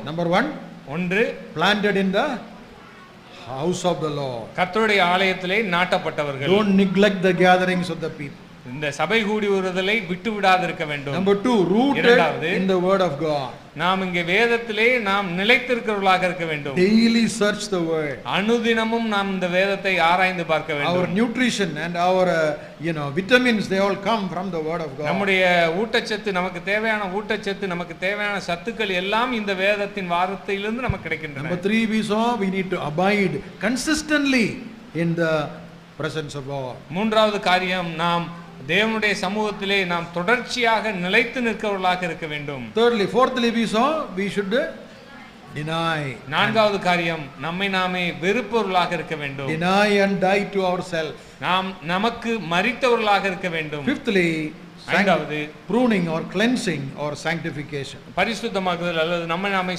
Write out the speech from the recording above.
Number one, ஒன்று, planted in the house of the Lord. கர்த்தருடைய ஆலயத்திலே நாட்டப்பட்டவர்கள். Don't neglect the gatherings of the people. இந்த சபை கூடி வருதலை விட்டு விடாதிருக்க வேண்டும். Number two, rooted in the word of God. நாம் இங்கே வேதத்திலே நாம் நிலைத்திருக்கிறவர்களாக இருக்க வேண்டும். Daily search the word. அனுதினமும் நாம் இந்த வேதத்தை ஆராய்ந்து பார்க்க வேண்டும். Our nutrition and our vitamins, they all come from the word of God. நம்முடைய ஊட்டச்சத்து, நமக்கு தேவையான ஊட்டச்சத்து, நமக்கு தேவையான சத்துக்கள் எல்லாம் இந்த வேதத்தின் வார்த்தையிலிருந்து நமக்கு கிடைக்கின்றன. Number three, we saw we need to abide consistently in the presence of God. மூன்றாவது காரியம், நாம் தேவனுடைய சமூகத்திலே நாம் தொடர்ச்சியாக நிலைத்து நிற்கிறவர்களாக இருக்க வேண்டும். Thirdly, fourthly, we saw we should deny. நான்காவது காரியம், நம்மை நாமே வெறுப்பவர்களாக இருக்க வேண்டும். Deny and die to ourselves. நாம் நமக்கு மரித்தவர்களாக இருக்க வேண்டும். Fifthly, ஐந்தாவது, pruning or cleansing or sanctification. பரிசுத்தமாக்குதல் அல்லது நம்மை நாமே